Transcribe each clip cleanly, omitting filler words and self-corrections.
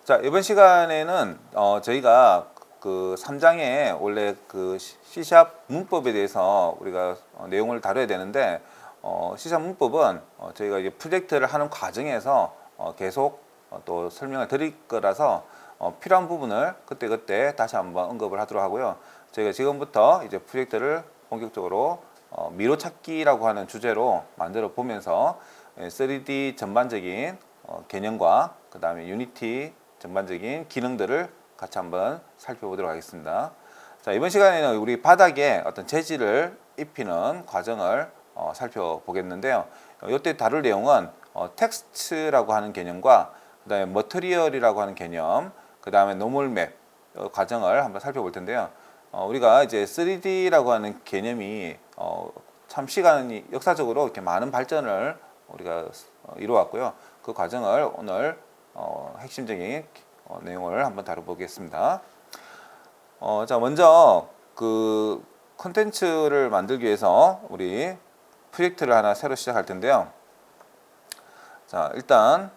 자, 이번 시간에는 저희가 그 3장에 원래 그 C# 문법에 대해서 우리가 내용을 다뤄야 되는데 C# 문법은 저희가 이제 프로젝트를 하는 과정에서 계속 또 설명을 드릴 거라서 필요한 부분을 그때그때 다시 한번 언급을 하도록 하고요. 저희가 지금부터 이제 프로젝트를 본격적으로 미로찾기라고 하는 주제로 만들어 보면서 3D 전반적인 개념과 그 다음에 유니티 전반적인 기능들을 같이 한번 살펴보도록 하겠습니다. 자, 이번 시간에는 우리 바닥에 어떤 재질을 입히는 과정을 살펴보겠는데요. 이때 다룰 내용은 텍스트라고 하는 개념과 그 다음에 머터리얼이라고 하는 개념, 그 다음에 노멀맵 과정을 한번 살펴볼 텐데요. 우리가 이제 3D라고 하는 개념이 참 시간이 역사적으로 이렇게 많은 발전을 우리가 이루어왔고요. 그 과정을 오늘 핵심적인 내용을 한번 다뤄보겠습니다. 자, 먼저 그 콘텐츠를 만들기 위해서 우리 프로젝트를 하나 새로 시작할 텐데요. 자, 일단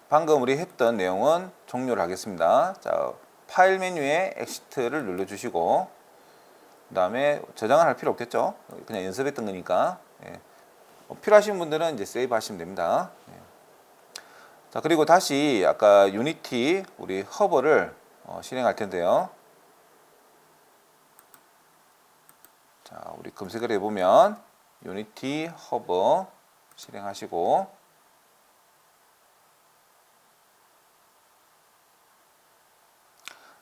방금 우리 했던 내용은 종료를 하겠습니다. 자, 파일 메뉴에 엑시트를 눌러주시고 그 다음에 저장을 할 필요 없겠죠. 그냥 연습했던 거니까. 예. 필요하신 분들은 이제 세이브 하시면 됩니다. 예. 자, 그리고 다시 아까 유니티 우리 허버를 실행할 텐데요. 자, 우리 검색을 해보면 유니티 허버 실행하시고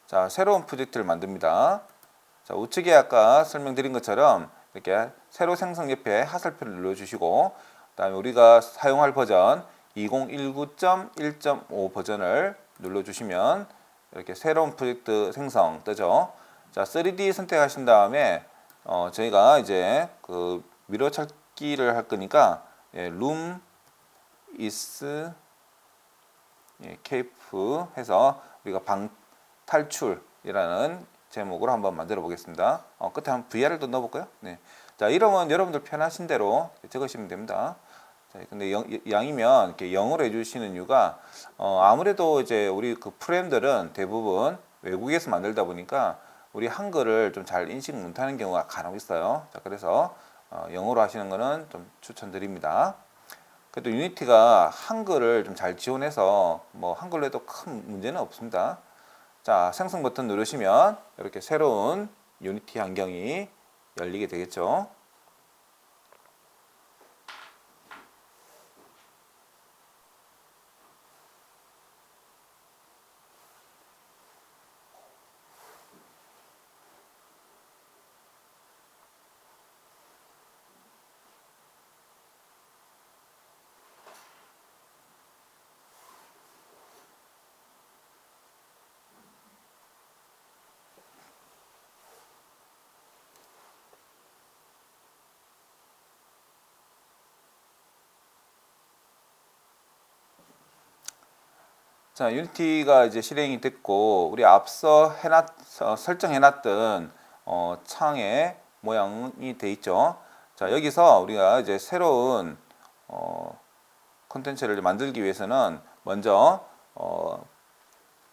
자, 새로운 프로젝트를 만듭니다. 자, 우측에 아까 설명드린 것처럼 이렇게 새로 생성 옆에 하살표를 눌러주시고 그 다음에 우리가 사용할 버전 2019.1.5 버전을 눌러주시면 이렇게 새로운 프로젝트 생성 뜨죠. 자, 3D 선택하신 다음에 저희가 이제 그 미러 찾기를 할 거니까 room is cape 해서 우리가 방탈출이라는 제목으로 한번 만들어 보겠습니다. 끝에 한번 VR도 넣어볼까요? 네. 자, 이름은 여러분들 편하신 대로 적으시면 됩니다. 자, 근데 양이면 이렇게 0으로 해주시는 이유가 아무래도 이제 우리 그 프로그램들은 대부분 외국에서 만들다 보니까 우리 한글을 좀 잘 인식 못하는 경우가 간혹 있어요. 자, 그래서 0으로 하시는 거는 좀 추천드립니다. 그래도 유니티가 한글을 좀 잘 지원해서 뭐 한글로 해도 큰 문제는 없습니다. 자, 생성 버튼 누르시면 이렇게 새로운 유니티 환경이 열리게 되겠죠. 자, 유니티가 이제 실행이 됐고 우리 앞서 설정해놨던 창의 모양이 돼 있죠. 자, 여기서 우리가 이제 새로운 콘텐츠를 만들기 위해서는 먼저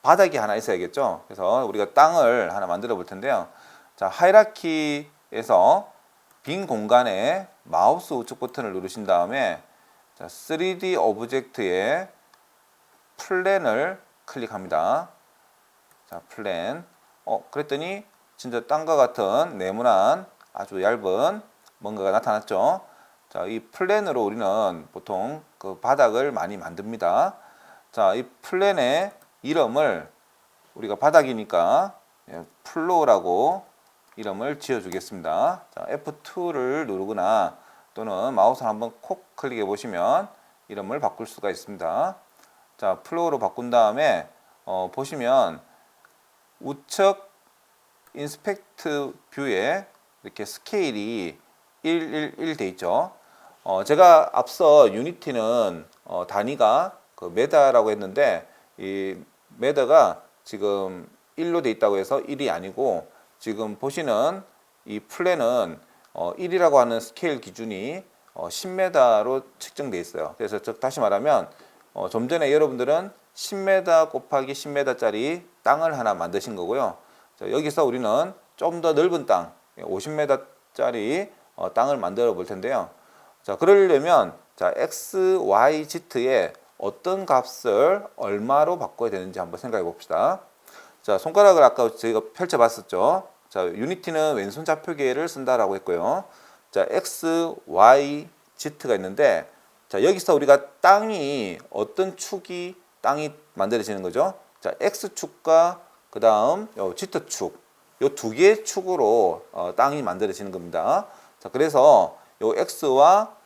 바닥이 하나 있어야겠죠. 그래서 우리가 땅을 하나 만들어 볼 텐데요. 자, 하이라키에서 빈 공간에 마우스 우측 버튼을 누르신 다음에 자, 3D 오브젝트에 플랜을 클릭합니다. 자, 플랜. 그랬더니 진짜 땅과 같은 네모난 아주 얇은 뭔가가 나타났죠. 자, 이 플랜으로 우리는 보통 그 바닥을 많이 만듭니다. 자, 이 플랜의 이름을 우리가 바닥이니까 플로우라고 이름을 지어주겠습니다. 자, F2를 누르거나 또는 마우스를 한번 콕 클릭해 보시면 이름을 바꿀 수가 있습니다. 자, 플로우로 바꾼 다음에 보시면 우측 인스펙트 뷰에 이렇게 스케일이 111 돼 있죠. 제가 앞서 유니티는 단위가 그 메다라고 했는데 이 메다가 지금 1로 돼 있다고 해서 1이 아니고 지금 보시는 이 플랜은 1이라고 하는 스케일 기준이 10m로 측정돼 있어요. 그래서 즉 다시 말하면 좀 전에 여러분들은 10m 곱하기 10m짜리 땅을 하나 만드신 거고요. 자, 여기서 우리는 좀 더 넓은 땅, 50m짜리 땅을 만들어 볼 텐데요. 자, 그러려면 자, x, y, z에 어떤 값을 얼마로 바꿔야 되는지 한번 생각해 봅시다. 자, 손가락을 아까 저희가 펼쳐 봤었죠. 자, 유니티는 왼손 좌표계를 쓴다라고 했고요. 자, x, y, z가 있는데, 자, 여기서 우리가 땅이 어떤 축이 땅이 만들어지는 거죠? 자, x축과 그 다음 z축, 요 두 개의 축으로 땅이 만들어지는 겁니다. 자, 그래서 요 x와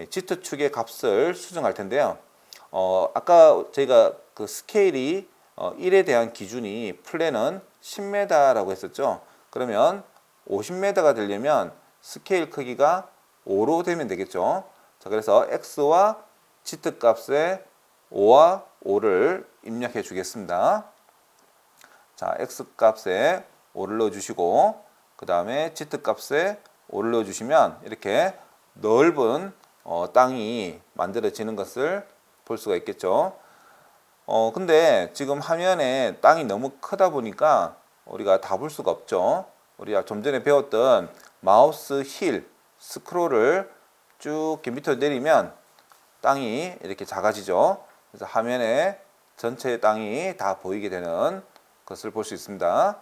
z축의 값을 수정할 텐데요. 아까 저희가 그 스케일이 1에 대한 기준이 플랜은 10m라고 했었죠. 그러면 50m가 되려면 스케일 크기가 5로 되면 되겠죠. 자, 그래서 x와 z 값에 5와 5를 입력해 주겠습니다. 자, x 값에 5를 넣어 주시고 그 다음에 z 값에 5를 넣어 주시면 이렇게 넓은 땅이 만들어지는 것을 볼 수가 있겠죠. 근데 지금 화면에 땅이 너무 크다 보니까 우리가 다 볼 수가 없죠. 우리가 좀 전에 배웠던 마우스 힐, 스크롤을 쭉 이렇게 밑으로 내리면 땅이 이렇게 작아지죠. 그래서 화면에 전체 땅이 다 보이게 되는 것을 볼 수 있습니다.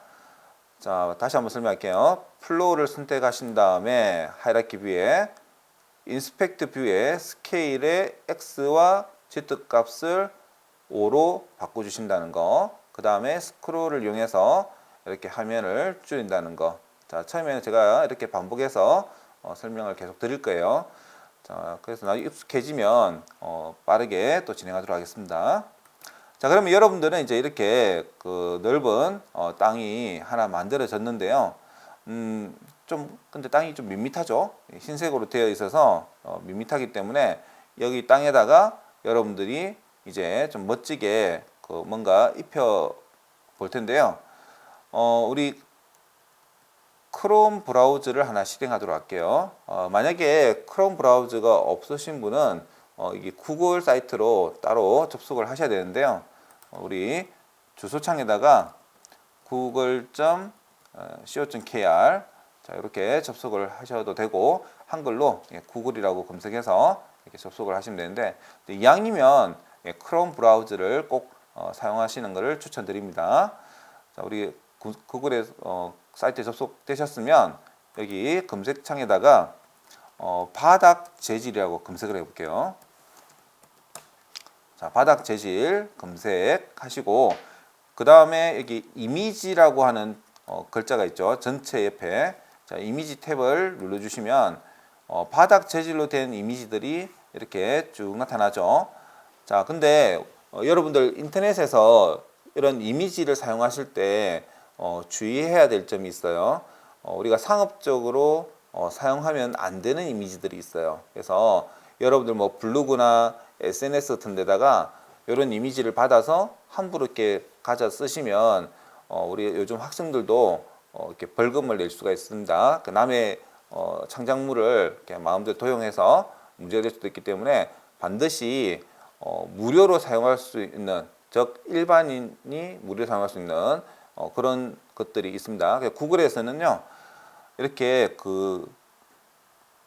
자, 다시 한번 설명할게요. 플로우를 선택하신 다음에 하이라키 뷰에 인스펙트 뷰에 스케일의 x와 z 값을 5로 바꿔주신다는 거. 그 다음에 스크롤을 이용해서 이렇게 화면을 줄인다는 거. 자, 처음에는 제가 이렇게 반복해서 설명을 계속 드릴 거예요. 자, 그래서 나중에 익숙해지면 빠르게 또 진행하도록 하겠습니다. 자, 그러면 여러분들은 이제 이렇게 그 넓은 땅이 하나 만들어졌는데요. 근데 땅이 좀 밋밋하죠. 흰색으로 되어 있어서 밋밋하기 때문에 여기 땅에다가 여러분들이 이제 좀 멋지게 그 뭔가 입혀 볼 텐데요. 우리 크롬 브라우저를 하나 실행하도록 할게요. 만약에 크롬 브라우저가 없으신 분은 이게 구글 사이트로 따로 접속을 하셔야 되는데요. 우리 주소창에다가 google.co.kr 자, 이렇게 접속을 하셔도 되고 한글로 구글이라고 검색해서 이렇게 접속을 하시면 되는데 이왕이면 크롬 브라우저를 꼭 사용하시는 것을 추천드립니다. 자, 우리 구글에 사이트에 접속되셨으면 여기 검색창에다가 바닥 재질이라고 검색을 해볼게요. 자, 바닥 재질 검색하시고 그 다음에 여기 이미지라고 하는 글자가 있죠. 전체 옆에 자, 이미지 탭을 눌러주시면 바닥 재질로 된 이미지들이 이렇게 쭉 나타나죠. 자, 근데 여러분들 인터넷에서 이런 이미지를 사용하실 때 주의해야 될 점이 있어요. 우리가 상업적으로 사용하면 안 되는 이미지들이 있어요. 그래서 여러분들 뭐 블로그나 SNS 같은 데다가 이런 이미지를 받아서 함부로 이렇게 가져 쓰시면 우리 요즘 학생들도 이렇게 벌금을 낼 수가 있습니다. 그 남의 창작물을 이렇게 마음대로 도용해서 문제가 될 수도 있기 때문에 반드시 무료로 사용할 수 있는, 즉 일반인이 무료로 사용할 수 있는 그런 것들이 있습니다. 구글에서는요 이렇게 그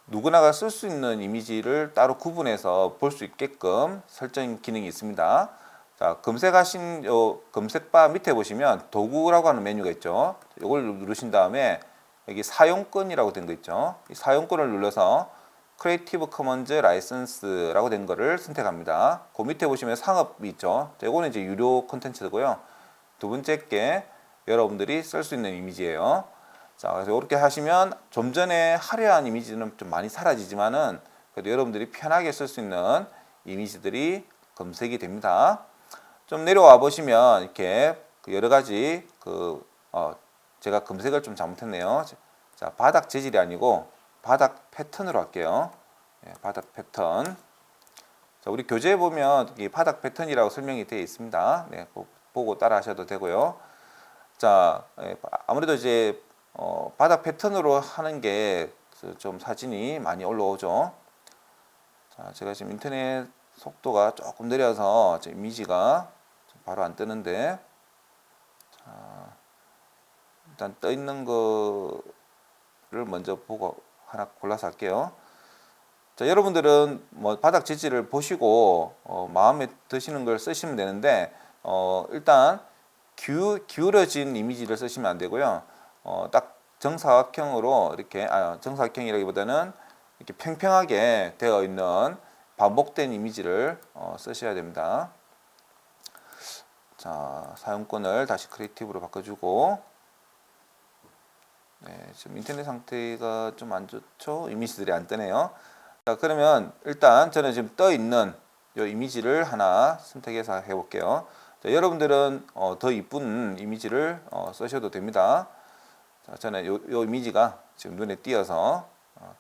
누구나가 쓸 수 있는 이미지를 따로 구분해서 볼 수 있게끔 설정 기능이 있습니다. 자, 검색하신 요 검색바 밑에 보시면 도구라고 하는 메뉴가 있죠. 이걸 누르신 다음에 여기 사용권이라고 된 거 있죠. 이 사용권을 눌러서 크리에이티브 커먼즈 라이선스라고 된 거를 선택합니다. 그 밑에 보시면 상업이 있죠. 이거는 이제 유료 콘텐츠고요. 두 번째 게 여러분들이 쓸 수 있는 이미지예요. 자, 그래서 이렇게 하시면 좀 전에 화려한 이미지는 좀 많이 사라지지만은 그래도 여러분들이 편하게 쓸 수 있는 이미지들이 검색이 됩니다. 좀 내려와 보시면 이렇게 여러 가지 제가 검색을 좀 잘못했네요. 자, 바닥 재질이 아니고 바닥 패턴으로 할게요. 바닥 패턴. 자, 우리 교재에 보면 이 바닥 패턴이라고 설명이 되어 있습니다. 네, 보고 따라 하셔도 되고요. 자, 아무래도 이제 바닥 패턴으로 하는 게 좀 사진이 많이 올라오죠. 자, 제가 지금 인터넷 속도가 조금 느려서 이미지가 바로 안 뜨는데, 자, 일단 떠 있는 거를 먼저 보고 하나 골라서 할게요. 자, 여러분들은 뭐 바닥 재질을 보시고 마음에 드시는 걸 쓰시면 되는데, 일단 기울어진 이미지를 쓰시면 안 되고요. 딱 정사각형으로 이렇게, 정사각형이라기보다는 이렇게 평평하게 되어 있는 반복된 이미지를 쓰셔야 됩니다. 자, 사용권을 다시 크리에이티브로 바꿔주고, 네, 지금 인터넷 상태가 좀 안 좋죠? 이미지들이 안 뜨네요. 자, 그러면 일단 저는 지금 떠 있는 이 이미지를 하나 선택해서 해볼게요. 자, 여러분들은 더 이쁜 이미지를 쓰셔도 됩니다. 자, 저는 요 이미지가 지금 눈에 띄어서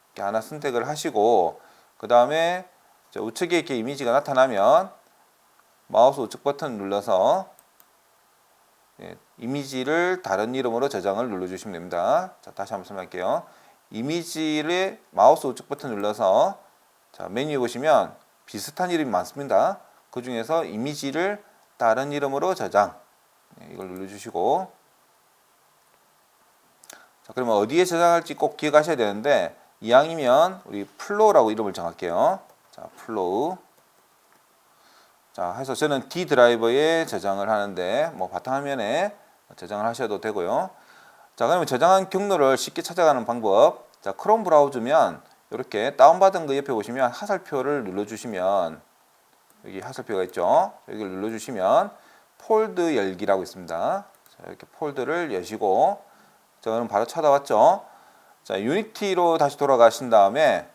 이렇게 하나 선택을 하시고, 그 다음에 우측에 이렇게 이미지가 나타나면 마우스 우측 버튼 눌러서 이미지를 다른 이름으로 저장을 눌러주시면 됩니다. 자, 다시 한번 설명할게요. 이미지를 마우스 우측 버튼 눌러서, 자, 메뉴에 보시면 비슷한 이름이 많습니다. 그 중에서 이미지를 다른 이름으로 저장, 이걸 눌러주시고, 자, 그러면 어디에 저장할지 꼭 기억하셔야 되는데, 이왕이면 우리 플로우라고 이름을 정할게요. 자, 플로우. 자, 해서 저는 D 드라이버에 저장을 하는데, 뭐 바탕화면에 저장을 하셔도 되고요. 자, 그러면 저장한 경로를 쉽게 찾아가는 방법. 자, 크롬 브라우저면 이렇게 다운받은 거 옆에 보시면 화살표를 눌러주시면, 여기 화살표가 있죠. 여기를 눌러주시면 폴드 열기라고 있습니다. 자, 이렇게 폴드를 여시고, 자, 그럼 바로 찾아왔죠. 자, 유니티로 다시 돌아가신 다음에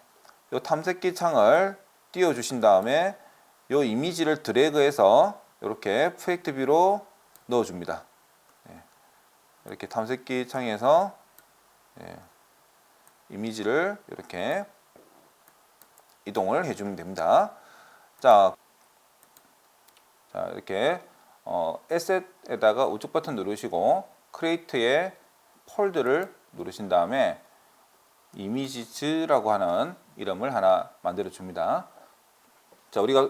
이 탐색기 창을 띄워주신 다음에 이 이미지를 드래그해서 이렇게 프로젝트 뷰로 넣어줍니다. 이렇게 탐색기 창에서 이미지를 이렇게 이동을 해주면 됩니다. 자, 이렇게 에셋에다가 우측 버튼 누르시고 크리에이트에 폴드를 누르신 다음에 이미지즈라고 하는 이름을 하나 만들어 줍니다. 자, 우리가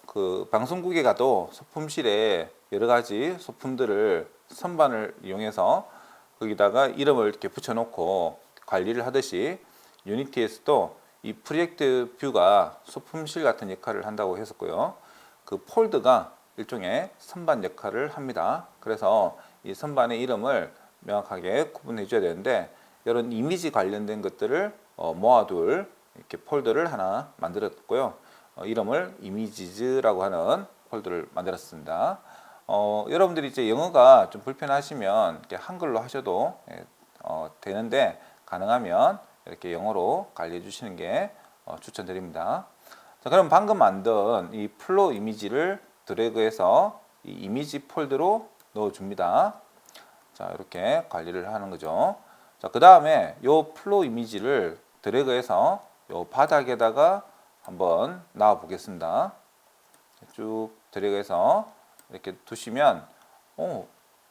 그 방송국에 가도 소품실에 여러 가지 소품들을 선반을 이용해서 거기다가 이름을 이렇게 붙여놓고 관리를 하듯이 유니티에서도 이 프로젝트 뷰가 소품실 같은 역할을 한다고 했었고요. 그 폴드가 일종의 선반 역할을 합니다. 그래서 이 선반의 이름을 명확하게 구분해 줘야 되는데, 이런 이미지 관련된 것들을 모아둘 이렇게 폴더를 하나 만들었고요. 이름을 이미지즈라고 하는 폴더를 만들었습니다. 여러분들이 이제 영어가 좀 불편하시면 이렇게 한글로 하셔도 되는데, 가능하면 이렇게 영어로 관리해 주시는 게 추천드립니다. 자, 그럼 방금 만든 이 플로우 이미지를 드래그해서 이 이미지 폴더로 넣어줍니다. 자, 이렇게 관리를 하는 거죠. 자, 그 다음에 요 플로우 이미지를 드래그해서 요 바닥에다가 한번 놔 보겠습니다. 쭉 드래그해서 이렇게 두시면,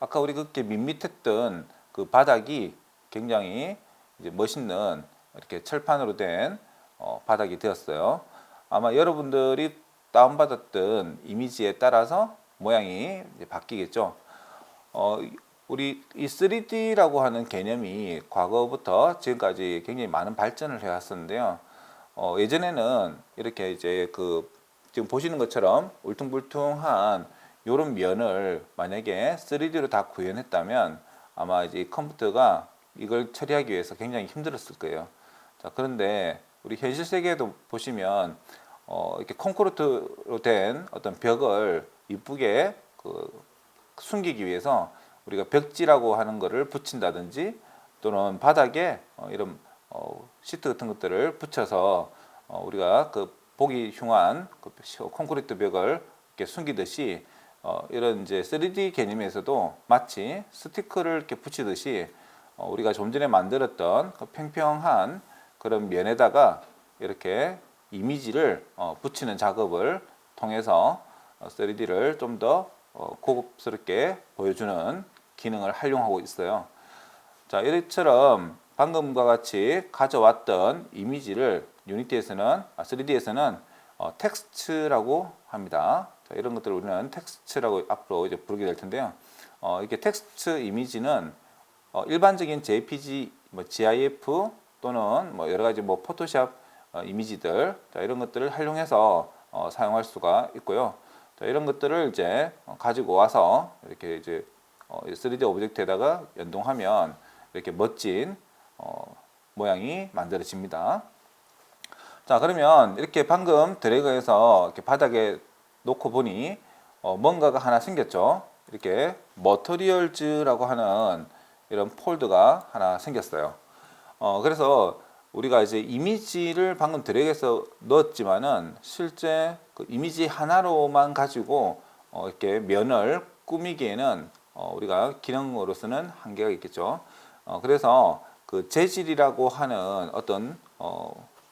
아까 우리 그렇게 밋밋했던 그 바닥이 굉장히 이제 멋있는 이렇게 철판으로 된 바닥이 되었어요. 아마 여러분들이 다운받았던 이미지에 따라서 모양이 이제 바뀌겠죠. 우리 이 3D라고 하는 개념이 과거부터 지금까지 굉장히 많은 발전을 해왔었는데요. 예전에는 이렇게 이제 지금 보시는 것처럼 울퉁불퉁한 이런 면을 만약에 3D로 다 구현했다면 아마 이제 컴퓨터가 이걸 처리하기 위해서 굉장히 힘들었을 거예요. 자, 그런데 우리 현실 세계에도 보시면 이렇게 콘크리트로 된 어떤 벽을 이쁘게 숨기기 위해서 우리가 벽지라고 하는 것을 붙인다든지, 또는 바닥에 이런 시트 같은 것들을 붙여서 우리가 보기 흉한 콘크리트 벽을 이렇게 숨기듯이, 이런 이제 3D 개념에서도 마치 스티커를 이렇게 붙이듯이 우리가 좀 전에 만들었던 평평한 그런 면에다가 이렇게 이미지를 붙이는 작업을 통해서 3D를 좀 더 고급스럽게 보여주는 기능을 활용하고 있어요. 자, 이처럼 방금과 같이 가져왔던 이미지를 유니티에서는 3D에서는 텍스트라고 합니다. 자, 이런 것들을 우리는 텍스트라고 앞으로 이제 부르게 될 텐데요. 이게 텍스트 이미지는 일반적인 JPG, 뭐 GIF 또는 뭐 여러 가지 뭐 포토샵 이미지들, 자, 이런 것들을 활용해서 사용할 수가 있고요. 자, 이런 것들을 이제 가지고 와서 이렇게 이제 3D 오브젝트에다가 연동하면 이렇게 멋진 모양이 만들어집니다. 자, 그러면 이렇게 방금 드래그해서 이렇게 바닥에 놓고 보니 뭔가가 하나 생겼죠. 이렇게 머터리얼즈라고 하는 이런 폴더가 하나 생겼어요. 그래서 우리가 이제 이미지를 방금 드래그해서 넣었지만은 실제 그 이미지 하나로만 가지고 이렇게 면을 꾸미기에는 우리가 기능으로서는 한계가 있겠죠. 그래서 그 재질이라고 하는 어떤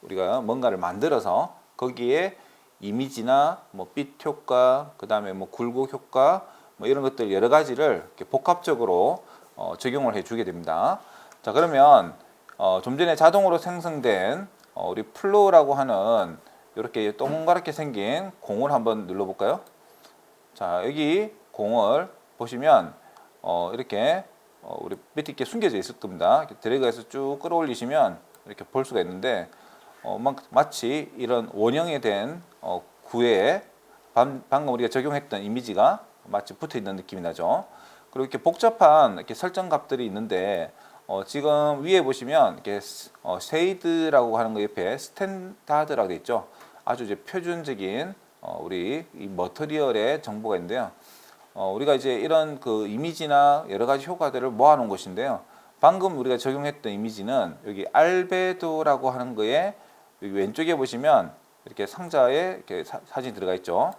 우리가 뭔가를 만들어서 거기에 이미지나 뭐 빛 효과, 그 다음에 뭐 굴곡 효과, 뭐 이런 것들 여러 가지를 이렇게 복합적으로 적용을 해주게 됩니다. 자, 그러면 좀 전에 자동으로 생성된 우리 플로우라고 하는 이렇게 동그랗게 생긴 공을 한번 눌러볼까요? 자, 여기 공을 보시면 이렇게 우리 밑에 이렇게 숨겨져 있을 겁니다. 드래그해서 쭉 끌어올리시면 이렇게 볼 수가 있는데 마치 이런 원형이 된 구에 방금 우리가 적용했던 이미지가 마치 붙어 있는 느낌이 나죠. 그리고 이렇게 복잡한 이렇게 설정 값들이 있는데 지금 위에 보시면 이렇게 쉐이드라고 하는 거 옆에 스탠다드라고 되어 있죠. 아주 이제 표준적인 우리 이 머터리얼의 정보가 있는데요. 우리가 이제 이런 그 이미지나 여러 가지 효과들을 모아놓은 것인데요. 방금 우리가 적용했던 이미지는 여기 알베도라고 하는 거에 여기 왼쪽에 보시면 이렇게 상자에 이렇게 사진이 들어가 있죠.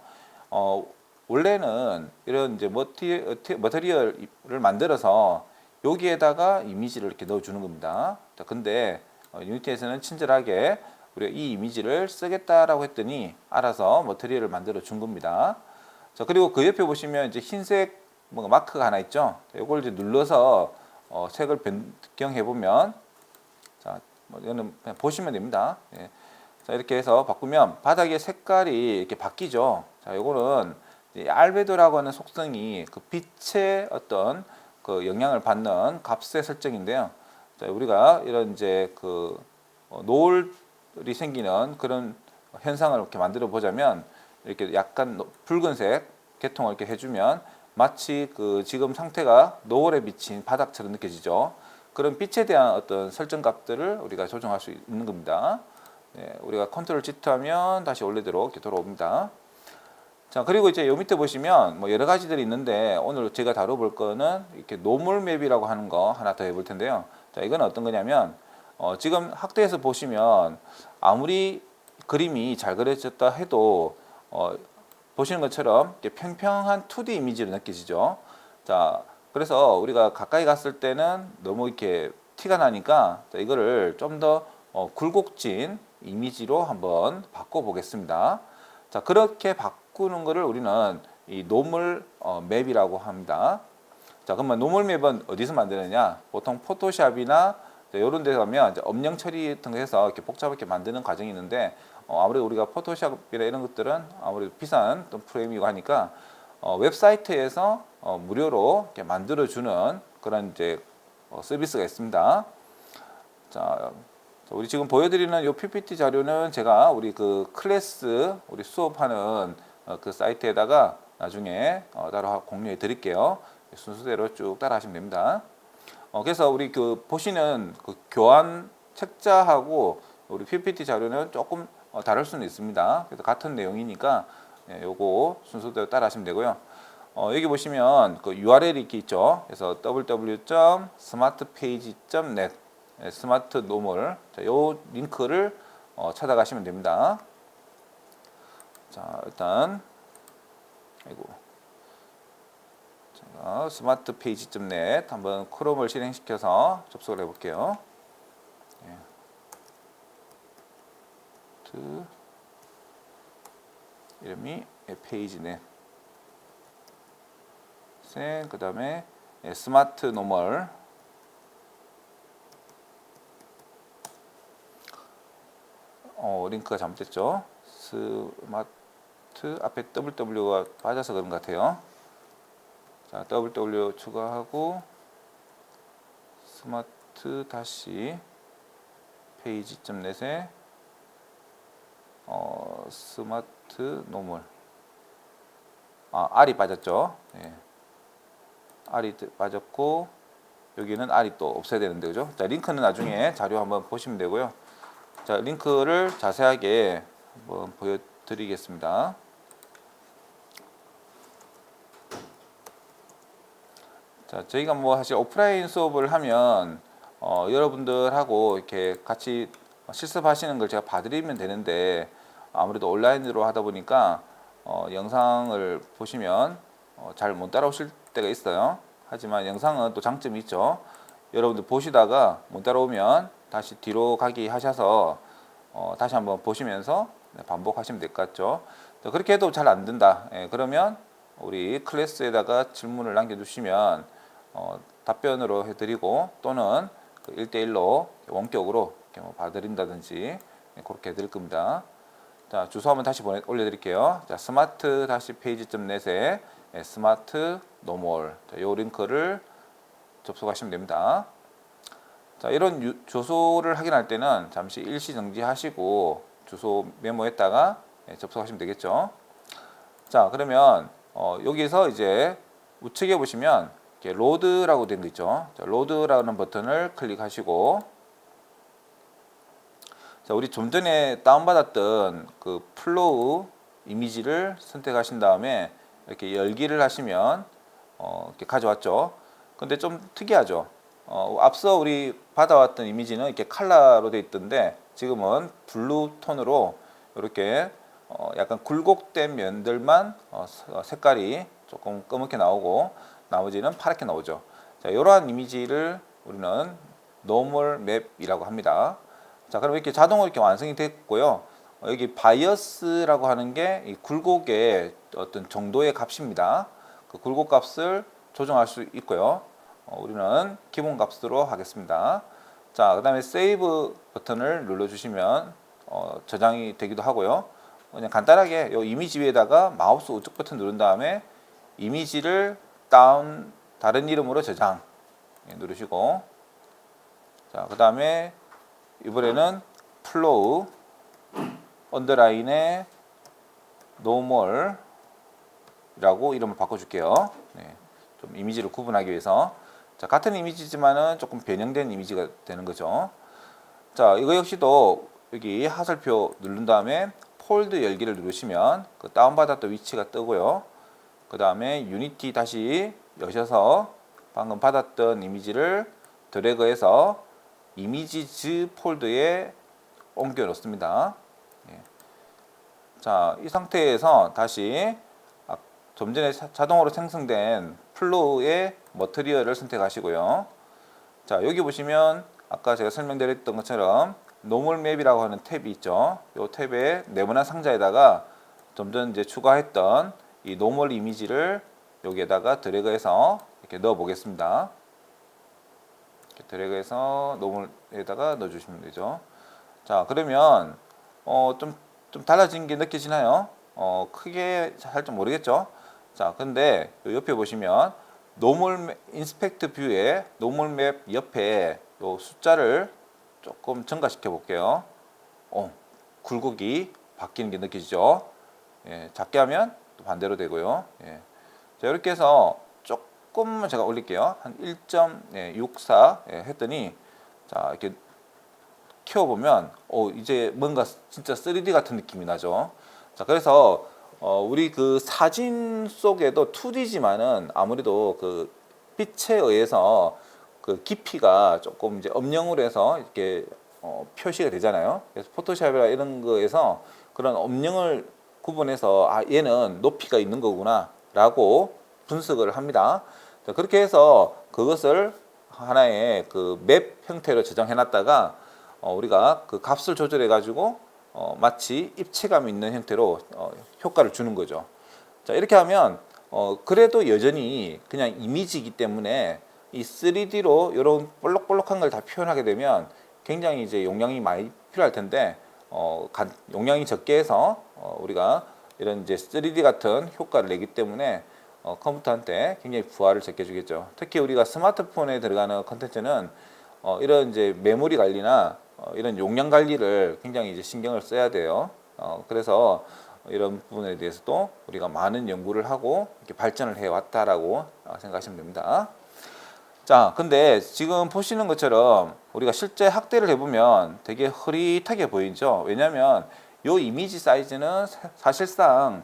원래는 이런 이제 머터리얼을 만들어서 여기에다가 이미지를 이렇게 넣어주는 겁니다. 자, 근데 유니티에서는 친절하게 우리가 이 이미지를 쓰겠다라고 했더니 알아서 머터리얼을 만들어 준 겁니다. 자, 그리고 그 옆에 보시면 이제 흰색 뭔가 마크가 하나 있죠. 이걸 이제 눌러서 색을 변경해 보면, 자, 뭐 이거는 그냥 보시면 됩니다. 예. 자, 이렇게 해서 바꾸면 바닥의 색깔이 이렇게 바뀌죠. 자, 이거는 알베도라고 하는 속성이 그 빛의 어떤 그 영향을 받는 값의 설정인데요. 자, 우리가 이런 이제 그 노을이 생기는 그런 현상을 이렇게 만들어 보자면 이렇게 약간 붉은색 계통을 이렇게 해주면 마치 그 지금 상태가 노을에 비친 바닥처럼 느껴지죠. 그런 빛에 대한 어떤 설정 값들을 우리가 조정할 수 있는 겁니다. 네, 우리가 컨트롤 Z 하면 다시 원래대로 이렇게 돌아옵니다. 자, 그리고 이제 요 밑에 보시면 뭐 여러 가지들이 있는데 오늘 제가 다뤄볼 거는 이렇게 노멀 맵이라고 하는 거 하나 더 해볼 텐데요. 자, 이건 어떤 거냐면 지금 학대에서 보시면 아무리 그림이 잘 그려졌다 해도 보시는 것처럼 이렇게 평평한 2D 이미지로 느껴지죠. 자, 그래서 우리가 가까이 갔을 때는 너무 이렇게 티가 나니까 자, 이거를 좀 더 굴곡진 이미지로 한번 바꿔 보겠습니다. 자, 그렇게 바꾸는 거를 우리는 이 노멀 맵이라고 합니다. 자, 그러면 노멀 맵은 어디서 만드느냐? 보통 포토샵이나 이런 데 가면 이제 엄령 처리 같은 거 해서 이렇게 복잡하게 만드는 과정이 있는데 아무래도 우리가 포토샵이나 이런 것들은 아무래도 비싼 프레임이고 하니까 웹사이트에서 무료로 이렇게 만들어주는 그런 이제 서비스가 있습니다. 자, 우리 지금 보여드리는 이 PPT 자료는 제가 우리 그 클래스 우리 수업하는 그 사이트에다가 나중에 따로 공유해 드릴게요. 순서대로 쭉 따라 하시면 됩니다. 그래서 우리 그 보시는 그 교환 책자하고 우리 PPT 자료는 조금 다를 수는 있습니다. 그래서 같은 내용이니까 요거 순서대로 따라 하시면 되고요. 여기 보시면 그 URL이 이렇게 있죠. 그래서 www.smartpage.net 스마트 노멀, 요 링크를 찾아가시면 됩니다. 자, 일단 제가 smartpage.net 한번 크롬을 실행시켜서 접속을 해볼게요. 예. 이름이 페이지넷, 그 다음에 스마트 노멀 링크가 잘못됐죠. 스마트 앞에 ww가 빠져서 그런 것 같아요. 자, ww 추가하고 스마트 다시 페이지.net에 스마트 노멀 R이 빠졌죠. 예. R이 빠졌고 여기는 R이 또 없어야 되는데 그죠? 자, 링크는 나중에 자료 한번 보시면 되고요. 자, 링크를 자세하게 한번 보여드리겠습니다. 자, 저희가 뭐 사실 오프라인 수업을 하면 여러분들하고 이렇게 같이 실습하시는 걸 제가 봐드리면 되는데 아무래도 온라인으로 하다 보니까 영상을 보시면 잘 못 따라오실 때가 있어요. 하지만 영상은 또 장점이 있죠. 여러분들 보시다가 못 따라오면 다시 뒤로 가기 하셔서 다시 한번 보시면서 반복하시면 될 것 같죠. 그렇게 해도 잘 안 된다. 예, 그러면 우리 클래스에다가 질문을 남겨주시면 답변으로 해드리고 또는 1대1로 원격으로 이렇게 뭐 봐드린다든지 그렇게 해드릴 겁니다. 자, 주소 한번 다시 올려드릴게요. 자, 스마트 다시 페이지.net에 스마트 노멀 이 링크를 접속하시면 됩니다. 자, 이런 주소를 확인할 때는 잠시 일시 정지하시고 주소 메모했다가 접속하시면 되겠죠. 자, 그러면 여기서 이제 우측에 보시면 이렇게 로드라고 된 거 있죠. 자, 로드라는 버튼을 클릭하시고 자, 우리 좀 전에 다운받았던 그 플로우 이미지를 선택하신 다음에 이렇게 열기를 하시면 이렇게 가져왔죠. 근데 좀 특이하죠. 앞서 우리 받아왔던 이미지는 이렇게 컬러로 되어 있던데 지금은 블루 톤으로 이렇게 약간 굴곡된 면들만 색깔이 조금 검게 나오고 나머지는 파랗게 나오죠. 자, 이러한 이미지를 우리는 노멀 맵이라고 합니다. 자, 그럼 이렇게 자동으로 이렇게 완성이 됐고요. 여기 바이어스라고 하는 게 이 굴곡의 어떤 정도의 값입니다. 그 굴곡 값을 조정할 수 있고요. 우리는 기본 값으로 하겠습니다. 자, 그 다음에 세이브 버튼을 눌러주시면 저장이 되기도 하고요. 그냥 간단하게 이 이미지 위에다가 마우스 우측 버튼 누른 다음에 이미지를 다른 이름으로 저장 누르시고 자, 그 다음에 이번에는 플로우 언더라인에 노멀이라고 이름을 바꿔줄게요. 네, 좀 이미지를 구분하기 위해서 자, 같은 이미지지만은 조금 변형된 이미지가 되는 거죠. 자, 이거 역시도 여기 하설표 누른 다음에 폴드 열기를 누르시면 그 다운받았던 위치가 뜨고요. 그 다음에 유니티 다시 여셔서 방금 받았던 이미지를 드래그해서 이미지즈 폴더에 옮겨 놓습니다. 예. 자, 이 상태에서 다시 좀 전에 자동으로 생성된 플로우의 머티리얼을 선택하시고요. 자, 여기 보시면 아까 제가 설명드렸던 것처럼 노멀 맵이라고 하는 탭이 있죠. 이 탭에 네모난 상자에다가 좀 전 이제 추가했던 이 노멀 이미지를 여기에다가 드래그해서 이렇게 넣어 보겠습니다. 이렇게 드래그해서 노멀에다가 넣어 주시면 되죠. 자, 그러면 좀 달라진 게 느껴지나요? 크게 살짝 모르겠죠. 자, 근데 옆에 보시면 노멀 인스펙트 뷰에 노멀 맵 옆에 요 숫자를 조금 증가시켜 볼게요. 굴곡이 바뀌는 게 느껴지죠. 예, 작게 하면 또 반대로 되고요. 예. 자, 이렇게 해서 조금만 제가 올릴게요. 한 1.64 했더니 자, 이렇게 키워보면 이제 뭔가 진짜 3D 같은 느낌이 나죠. 자, 그래서 우리 그 사진 속에도 2D지만은 아무래도 그 빛에 의해서 그 깊이가 조금 이제 음영으로 해서 이렇게 표시가 되잖아요. 그래서 포토샵이나 이런 거에서 그런 음영을 구분해서 얘는 높이가 있는 거구나 라고 분석을 합니다. 자, 그렇게 해서 그것을 하나의 그 맵 형태로 저장해 놨다가 우리가 그 값을 조절해 가지고 마치 입체감 있는 형태로 효과를 주는 거죠. 자, 이렇게 하면 그래도 여전히 그냥 이미지이기 때문에 이 3D로 이런 볼록볼록한 걸 다 표현하게 되면 굉장히 이제 용량이 많이 필요할 텐데 용량이 적게 해서 우리가 이런 이제 3D 같은 효과를 내기 때문에 컴퓨터한테 굉장히 부하를 제껴주겠죠. 특히 우리가 스마트폰에 들어가는 컨텐츠는 이런 이제 메모리 관리나 이런 용량 관리를 굉장히 이제 신경을 써야 돼요. 그래서 이런 부분에 대해서도 우리가 많은 연구를 하고 이렇게 발전을 해 왔다라고 생각하시면 됩니다. 자, 근데 지금 보시는 것처럼 우리가 실제 확대를 해보면 되게 흐릿하게 보이죠. 왜냐하면 요 이미지 사이즈는 사실상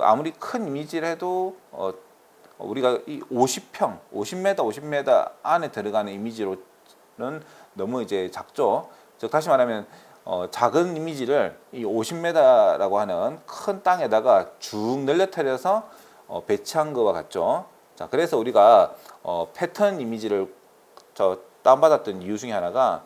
아무리 큰 이미지를 해도 우리가 이 50평, 50m, 50m 안에 들어가는 이미지로는 너무 이제 작죠. 즉 다시 말하면 작은 이미지를 이 50m라고 하는 큰 땅에다가 쭉 늘려뜨려서 배치한 것과 같죠. 자, 그래서 우리가 패턴 이미지를 다운받았던 이유 중에 하나가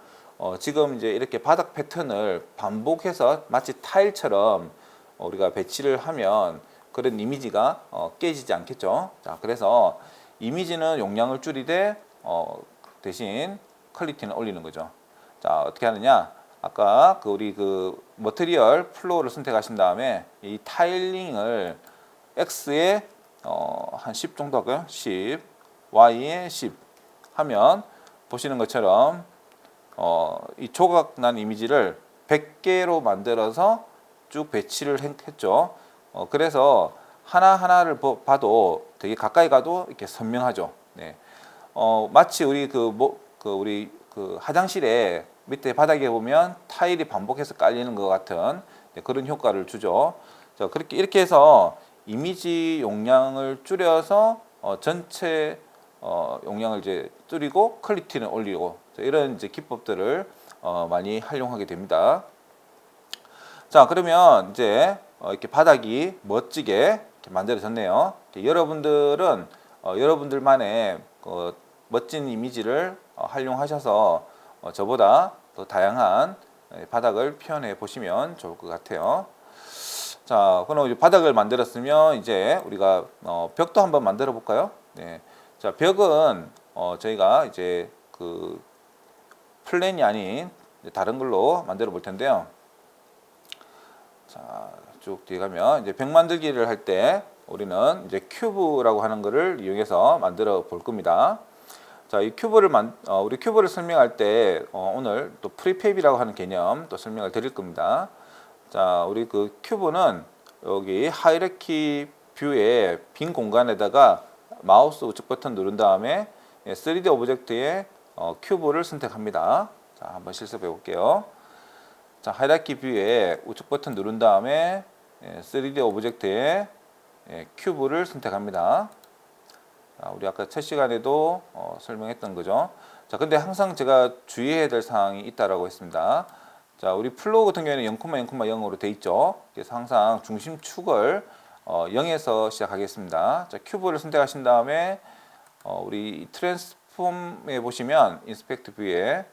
지금 이제 이렇게 바닥 패턴을 반복해서 마치 타일처럼 우리가 배치를 하면 그런 이미지가 깨지지 않겠죠. 자, 그래서 이미지는 용량을 줄이되 대신 퀄리티는 올리는 거죠. 자, 어떻게 하느냐? 아까 우리 머티리얼 플로어를 선택하신 다음에 이 타일링을 X에 한 10 정도 할까요? 10, Y에 10 하면 보시는 것처럼 이 조각난 이미지를 100개로 만들어서 쭉 배치를 했죠. 그래서 하나하나를 봐도 되게 가까이 가도 이렇게 선명하죠. 네. 마치 우리 우리 화장실에 밑에 바닥에 보면 타일이 반복해서 깔리는 것 같은 그런 효과를 주죠. 자, 이렇게 해서 이미지 용량을 줄여서 전체 용량을 이제 줄이고 퀄리티는 올리고 이런 이제 기법들을 많이 활용하게 됩니다. 자, 그러면 이제 이렇게 바닥이 멋지게 이렇게 만들어졌네요. 여러분들은 여러분들만의 멋진 이미지를 활용하셔서 저보다 더 다양한 바닥을 표현해 보시면 좋을 것 같아요. 자, 그럼 이제 바닥을 만들었으면 이제 우리가 벽도 한번 만들어 볼까요? 네. 자, 벽은 저희가 이제 플랜이 아닌 다른 걸로 만들어 볼 텐데요. 자, 쭉 뒤에 가면 이제 벽 만들기를 할 때 우리는 이제 큐브라고 하는 것을 이용해서 만들어 볼 겁니다. 자, 이 우리 큐브를 설명할 때 오늘 또 프리팹이라고 하는 개념 또 설명을 드릴 겁니다. 자, 우리 큐브는 여기 하이라키 뷰의 빈 공간에다가 마우스 우측 버튼 누른 다음에 3D 오브젝트에 큐브를 선택합니다. 자, 한번 실습해 볼게요. 자, 하이라키 뷰에 우측 버튼 누른 다음에 3D 오브젝트에 큐브를 선택합니다. 자, 우리 아까 첫 시간에도 설명했던 거죠. 자, 근데 항상 제가 주의해야 될 사항이 있다라고 했습니다. 자, 우리 플로우 같은 경우에는 0,0,0으로 돼 있죠. 그래서 항상 중심축을 0에서 시작하겠습니다. 자, 큐브를 선택하신 다음에 우리 트랜스폼에 보시면 인스펙트 뷰에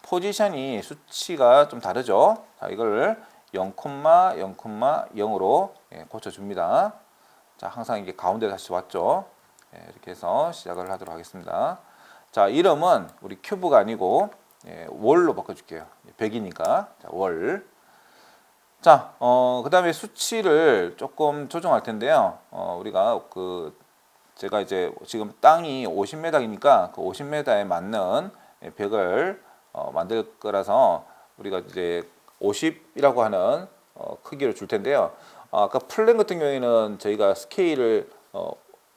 포지션이 수치가 좀 다르죠. 자, 이걸 0,0,0으로 고쳐줍니다. 자, 항상 이게 가운데 다시 왔죠. 이렇게 해서 시작을 하도록 하겠습니다. 자, 이름은 우리 큐브가 아니고 월로 바꿔줄게요. 벽이니까. 자, 월. 자, 그 다음에 수치를 조금 조정할 텐데요. 우리가 제가 이제 지금 땅이 50m이니까 그 50m에 맞는 벽을 만들 거라서 우리가 이제 50이라고 하는 크기를 줄 텐데요. 아까 플랜 같은 경우에는 저희가 스케일을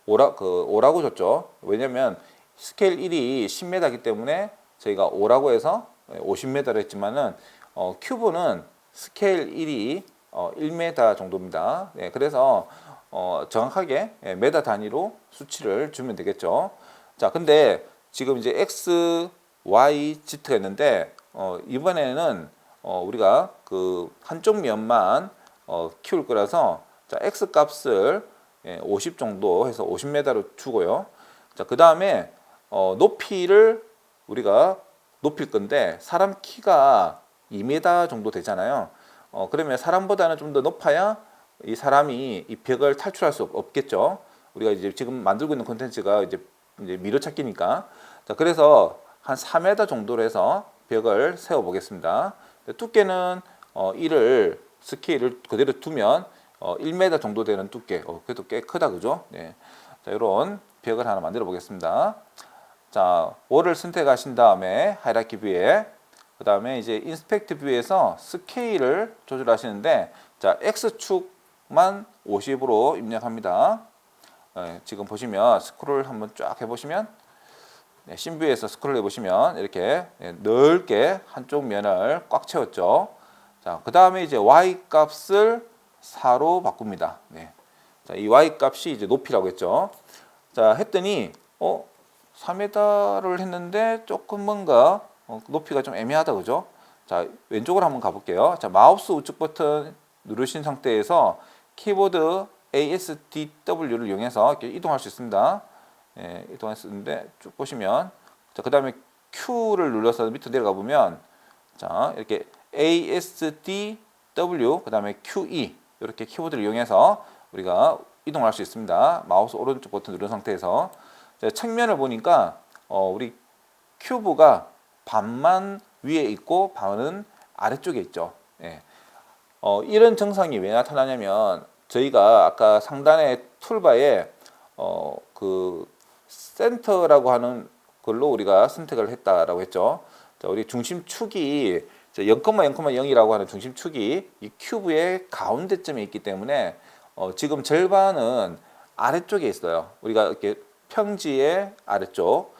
5라고 줬죠. 왜냐면 스케일 1이 10m이기 때문에 저희가 5라고 해서 50m를 했지만은 큐브는 스케일 1이 1m 정도입니다. 네, 그래서 정확하게 메다 단위로 수치를 주면 되겠죠. 자, 근데 지금 이제 X, Y, Z가 있는데 이번에는 우리가 한쪽 면만 키울 거라서 자, X 값을 50 정도 해서 50m로 주고요. 자, 그 다음에 높이를 우리가 높일 건데 사람 키가 2m 정도 되잖아요. 그러면 사람보다는 좀 더 높아야 이 사람이 이 벽을 탈출할 수 없겠죠. 우리가 이제 지금 만들고 있는 콘텐츠가 이제 미러찾기니까. 자, 그래서 한 4m 정도로 해서 벽을 세워 보겠습니다. 두께는 1을 스케일을 그대로 두면 1m 정도 되는 두께. 그래도 꽤 크다, 그죠? 네. 자, 이런 벽을 하나 만들어 보겠습니다. 자, 월을 선택하신 다음에 하이라키 뷰에 그 다음에 이제 인스펙트 뷰에서 스케일을 조절하시는데, 자, X축만 50으로 입력합니다. 지금 보시면 스크롤 한번 쫙 해보시면, 네, 신뷰에서 스크롤 해보시면 이렇게 넓게 한쪽 면을 꽉 채웠죠. 자, 그 다음에 이제 Y 값을 4로 바꿉니다. 네. 자, 이 Y 값이 이제 높이라고 했죠. 자, 했더니 4m를 했는데 조금 뭔가 높이가 좀 애매하다, 그죠? 자, 왼쪽으로 한번 가볼게요. 자, 마우스 우측 버튼 누르신 상태에서 키보드 ASDW를 이용해서 이렇게 이동할 수 있습니다. 예, 이동했었는데 쭉 보시면, 자, 그 다음에 Q를 눌러서 밑으로 내려가 보면, 자, 이렇게 ASDW 그 다음에 QE 이렇게 키보드를 이용해서 우리가 이동할 수 있습니다. 마우스 오른쪽 버튼 누른 상태에서. 자, 측면을 보니까 우리 큐브가 반만 위에 있고 반은 아래쪽에 있죠. 예. 이런 증상이 왜 나타나냐면, 저희가 아까 상단의 툴바에 그 센터라고 하는 걸로 우리가 선택을 했다라고 했죠. 자, 우리 중심축이 0,0,0이라고 하는 중심축이 이 큐브의 가운데점에 있기 때문에 지금 절반은 아래쪽에 있어요. 우리가 이렇게 평지의 아래쪽.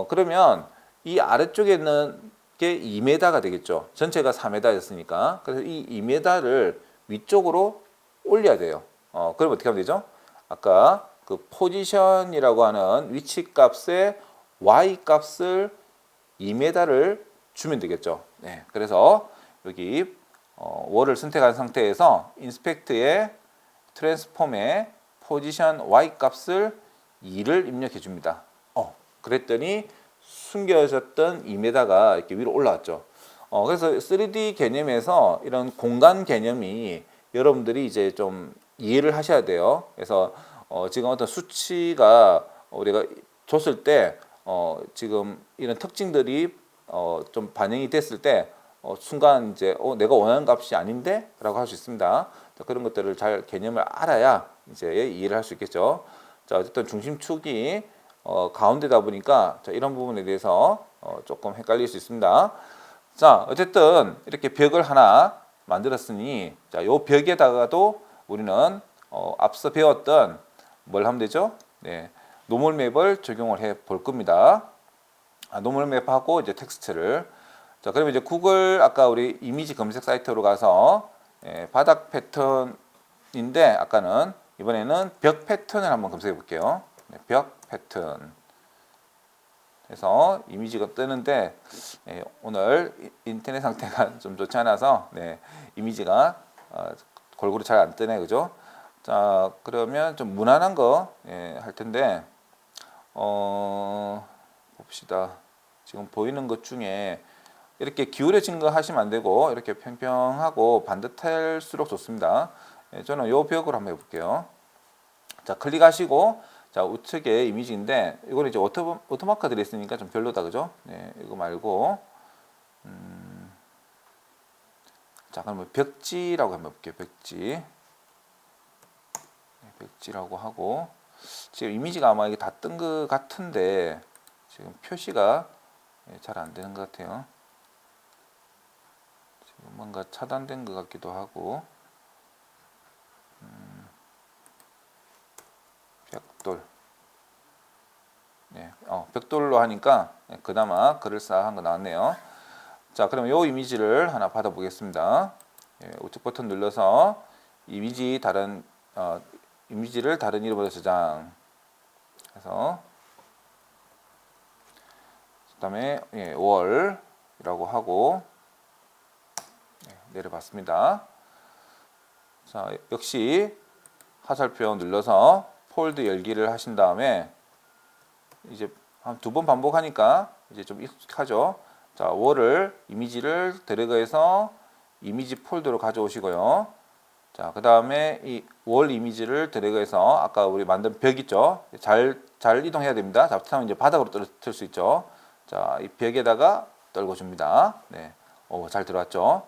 그러면 이 아래쪽에 있는 게 2m가 되겠죠. 전체가 4m였으니까. 그래서 이 2m를 위쪽으로 올려야 돼요. 그럼 어떻게 하면 되죠? 아까 그 포지션이라고 하는 위치 값에 y 값을 2m를 주면 되겠죠. 네, 그래서 여기 월을 선택한 상태에서 인스펙트의 트랜스폼에 포지션 y 값을 2를 입력해 줍니다. 그랬더니 숨겨졌던 2m가 이렇게 위로 올라왔죠. 그래서 3D 개념에서 이런 공간 개념이 여러분들이 이제 좀 이해를 하셔야 돼요. 그래서 지금 어떤 수치가 우리가 줬을 때 지금 이런 특징들이 좀 반영이 됐을 때 순간 이제 내가 원하는 값이 아닌데? 라고 할 수 있습니다. 자, 그런 것들을 잘 개념을 알아야 이제 이해를 할 수 있겠죠. 자, 어쨌든 중심축이 가운데다 보니까 자, 이런 부분에 대해서 조금 헷갈릴 수 있습니다. 자, 어쨌든 이렇게 벽을 하나 만들었으니, 자, 요 벽에다가도 우리는 앞서 배웠던 뭘 하면 되죠? 네, 노멀맵을 적용을 해 볼 겁니다. 노멀맵하고 이제 텍스트를. 자, 그러면 이제 구글 아까 우리 이미지 검색 사이트로 가서 바닥 패턴인데, 아까는 이번에는 벽 패턴을 한번 검색해 볼게요. 네, 벽 패턴 해서 이미지가 뜨는데, 오늘 인터넷 상태가 좀 좋지 않아서 이미지가 골고루 잘 안 뜨네, 그죠? 자, 그러면 좀 무난한 거 할 텐데, 봅시다. 지금 보이는 것 중에 이렇게 기울여진 거 하시면 안 되고, 이렇게 평평하고 반듯할수록 좋습니다. 저는 요 벽으로 한번 해볼게요. 자, 클릭하시고, 자, 우측에 이미지인데, 이거는 이제 오토마크가 들어있으니까 좀 별로다, 그죠? 네, 이거 말고, 자, 그러면 벽지라고 한번 볼게요. 벽지. 네, 벽지라고 하고, 지금 이미지가 아마 이게 다 뜬 것 같은데, 지금 표시가 잘 안 되는 것 같아요. 지금 뭔가 차단된 것 같기도 하고, 벽돌. 네, 벽돌로 하니까 그나마 그럴싸한 거 나왔네요. 자, 그럼 이 이미지를 하나 받아 보겠습니다. 우측 버튼 눌러서 이미지를 다른 이름으로 저장 해서, 그 다음에 월이라고 하고 내려봤습니다. 자, 역시 화살표 눌러서 폴드 열기를 하신 다음에 이제 한 2번 반복하니까 이제 좀 익숙하죠. 자, 월을 이미지를 드래그해서 이미지 폴더로 가져오시고요. 자, 그 다음에 이 월 이미지를 드래그해서 아까 우리 만든 벽 있죠. 잘 이동해야 됩니다. 잘못하면 이제 바닥으로 떨어뜨릴 수 있죠. 자, 이 벽에다가 떨궈줍니다. 네, 잘 들어왔죠.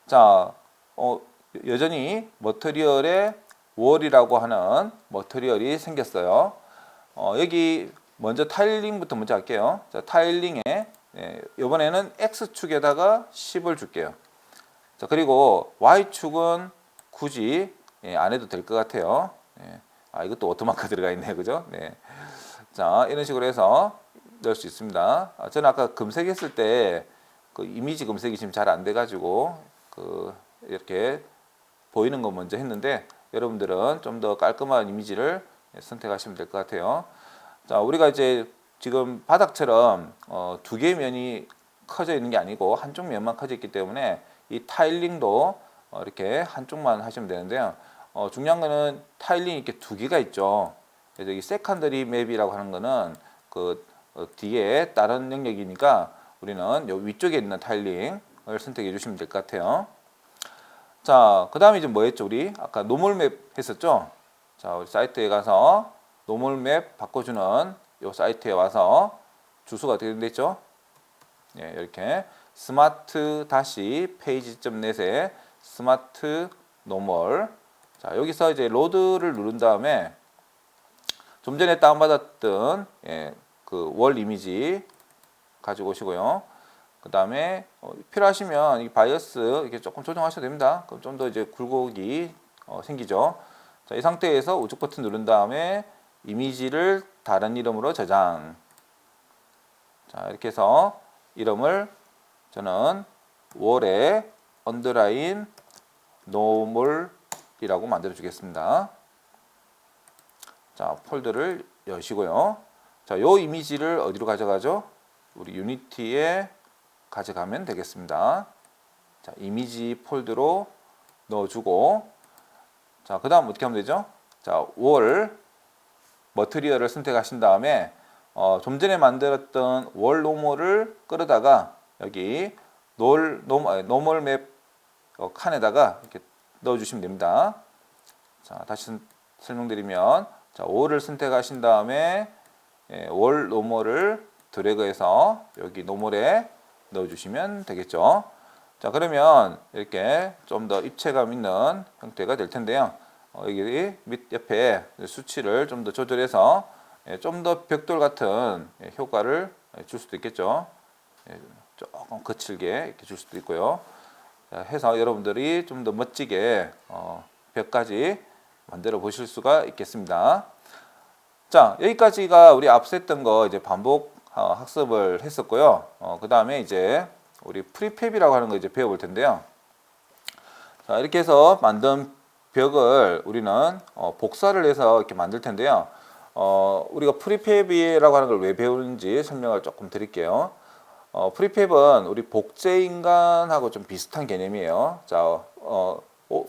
자, 여전히 머터리얼에 월이라고 하는 머터리얼이 생겼어요. 여기 먼저 타일링부터 먼저 할게요. 자, 타일링에 이번에는 X축에다가 10을 줄게요. 자, 그리고 Y축은 굳이 안 해도 될 것 같아요. 이것도 오토마크 들어가 있네, 그죠? 네. 자, 이런 식으로 해서 넣을 수 있습니다. 저는 아까 검색했을 때 그 이미지 검색이 지금 잘 안 돼가지고 이렇게 보이는 거 먼저 했는데 여러분들은 좀 더 깔끔한 이미지를 선택하시면 될 것 같아요. 자, 우리가 이제 지금 바닥처럼 두 개의 면이 커져 있는 게 아니고 한쪽 면만 커져 있기 때문에 이 타일링도 이렇게 한쪽만 하시면 되는데요. 중요한 거는 타일링이 이렇게 두 개가 있죠. 그래서 이 세컨더리 맵이라고 하는 거는 뒤에 다른 영역이니까 우리는 요 위쪽에 있는 타일링을 선택해 주시면 될 것 같아요. 자, 그 다음에 이제 뭐 했죠? 우리 아까 노멀맵 했었죠? 자, 우리 사이트에 가서 노멀맵 바꿔주는 요 사이트에 와서 주소가 어떻게 됐죠? 예, 이렇게 smart-page.net에 스마트 노멀. 자, 여기서 이제 로드를 누른 다음에 좀 전에 다운받았던 그 월 이미지 가지고 오시고요. 그 다음에 필요하시면 이 바이어스 이렇게 조금 조정하셔도 됩니다. 그럼 좀 더 이제 굴곡이 생기죠. 자, 이 상태에서 우측 버튼 누른 다음에 이미지를 다른 이름으로 저장. 자, 이렇게 해서 이름을 저는 월에 언더라인 노멀이라고 만들어 주겠습니다. 자, 폴더를 여시고요. 자, 요 이미지를 어디로 가져가죠? 우리 유니티에 가져가면 되겠습니다. 자, 이미지 폴더로 넣어주고, 자, 그 다음 어떻게 하면 되죠? 자, 월 머티리얼을 선택하신 다음에 좀 전에 만들었던 월 노멀을 끌어다가 여기 노멀 맵 칸에다가 이렇게 넣어주시면 됩니다. 자, 다시 설명드리면, 자, 월을 선택하신 다음에 월 노멀을 드래그해서 여기 노멀에 넣어주시면 되겠죠. 자, 그러면 이렇게 좀 더 입체감 있는 형태가 될 텐데요. 여기 밑 옆에 수치를 좀 더 조절해서 좀 더 벽돌 같은 효과를 줄 수도 있겠죠. 조금 거칠게 이렇게 줄 수도 있고요. 자, 해서 여러분들이 좀 더 멋지게 벽까지 만들어 보실 수가 있겠습니다. 자, 여기까지가 우리 앞서 했던 거 이제 반복 학습을 했었고요. 그 다음에 이제 우리 프리팹이라고 하는 거 이제 배워볼 텐데요. 자, 이렇게 해서 만든 벽을 우리는 복사를 해서 이렇게 만들 텐데요. 우리가 프리팹이라고 하는 걸 왜 배우는지 설명을 조금 드릴게요. 프리팹은 우리 복제인간하고 좀 비슷한 개념이에요. 자,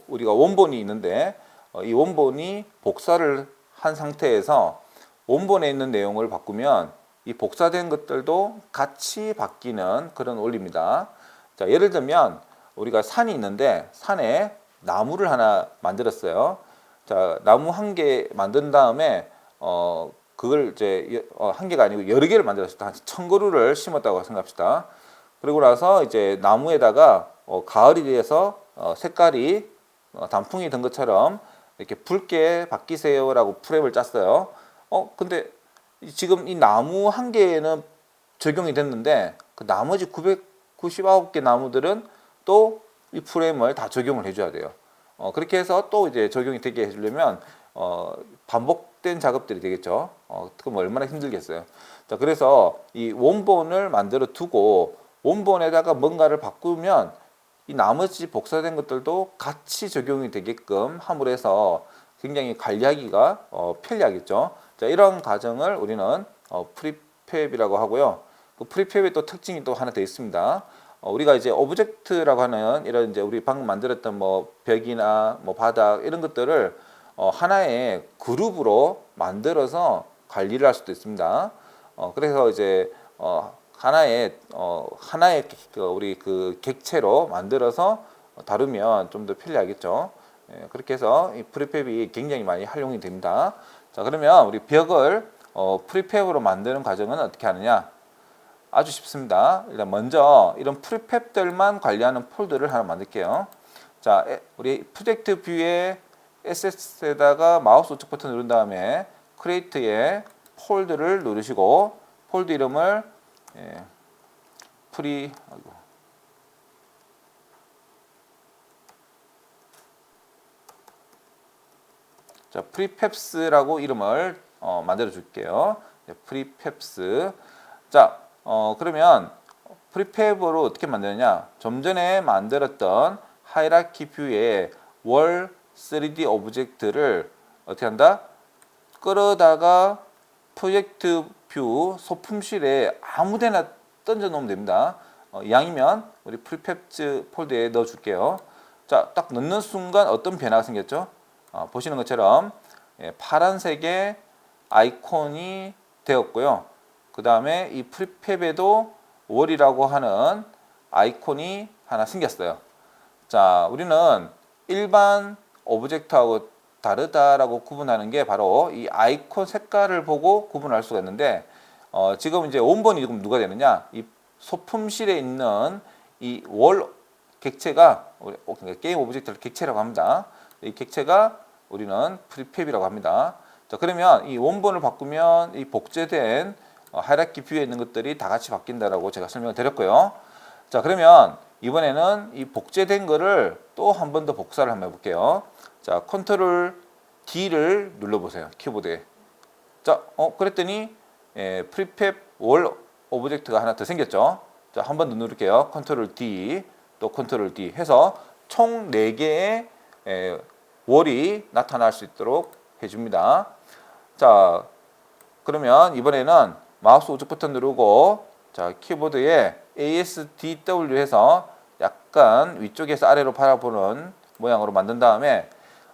우리가 원본이 있는데 이 원본이 복사를 한 상태에서 원본에 있는 내용을 바꾸면 이 복사된 것들도 같이 바뀌는 그런 원리입니다. 자, 예를 들면 우리가 산이 있는데 산에 나무를 하나 만들었어요. 자, 나무 한 개 만든 다음에 그걸 이제 한 개가 아니고 여러 개를 만들었습니다. 한 1000그루를 심었다고 생각합시다. 그리고 나서 이제 나무에다가 가을이 돼서 색깔이 단풍이 든 것처럼 이렇게 붉게 바뀌세요라고 프레임을 짰어요. 근데 지금 이 나무 한 개는 적용이 됐는데 그 나머지 999개 나무들은 또 이 프레임을 다 적용을 해줘야 돼요. 그렇게 해서 또 이제 적용이 되게 해주려면 반복된 작업들이 되겠죠. 그럼 얼마나 힘들겠어요. 자, 그래서 이 원본을 만들어 두고 원본에다가 뭔가를 바꾸면 이 나머지 복사된 것들도 같이 적용이 되게끔 함으로 해서 굉장히 관리하기가 편리하겠죠. 자, 이런 과정을 우리는 프리팹이라고 하고요. 그 프리팹의 또 특징이 또 하나 더 있습니다. 우리가 이제 오브젝트라고 하는 이런 이제 우리 방금 만들었던 뭐 벽이나 뭐 바닥 이런 것들을 하나의 그룹으로 만들어서 관리를 할 수도 있습니다. 그래서 이제 하나의 우리 그 객체로 만들어서 다루면 좀 더 편리하겠죠. 그렇게 해서 이 프리팹이 굉장히 많이 활용이 됩니다. 자, 그러면 우리 벽을 프리팹으로 만드는 과정은 어떻게 하느냐? 아주 쉽습니다. 일단 먼저 이런 프리팹들만 관리하는 폴더를 하나 만들게요. 자, 우리 프로젝트 뷰에 SS에다가 마우스 우측 버튼 누른 다음에 크리에이트에 폴드를 누르시고 폴드 이름을 프리 자, 프리팹스라고 이름을 만들어 줄게요. 프리팹스. 자, 그러면 프리팹으로 어떻게 만드느냐? 좀 전에 만들었던 하이라키 뷰의 월 3D 오브젝트를 어떻게 한다? 끌어다가 프로젝트 뷰 소품실에 아무데나 던져 놓으면 됩니다. 이왕이면 우리 프리팹즈 폴더에 넣어 줄게요. 자, 딱 넣는 순간 어떤 변화가 생겼죠? 보시는 것처럼 파란색의 아이콘이 되었고요. 그 다음에 이 프리팹에도 월이라고 하는 아이콘이 하나 생겼어요. 자, 우리는 일반 오브젝트하고 다르다라고 구분하는 게 바로 이 아이콘 색깔을 보고 구분할 수가 있는데 지금 이제 원본이 누가 되느냐? 이 소품실에 있는 이 월 객체가 게임 오브젝트를 객체라고 합니다. 이 객체가 우리는 프리팹이라고 합니다. 자, 그러면 이 원본을 바꾸면 이 복제된 하이라키 뷰에 있는 것들이 다 같이 바뀐다라고 제가 설명을 드렸고요. 자, 그러면 이번에는 이 복제된 거를 또 한 번 더 복사를 한번 해볼게요. 자, 컨트롤 D를 눌러보세요. 키보드에. 자, 그랬더니 프리팹 월 오브젝트가 하나 더 생겼죠. 자, 한 번 더 누를게요. 컨트롤 D, 또 컨트롤 D 해서 총 4개의 월이 나타날 수 있도록 해줍니다. 자, 그러면 이번에는 마우스 우측 버튼 누르고 자, 키보드에 ASDW 해서 약간 위쪽에서 아래로 바라보는 모양으로 만든 다음에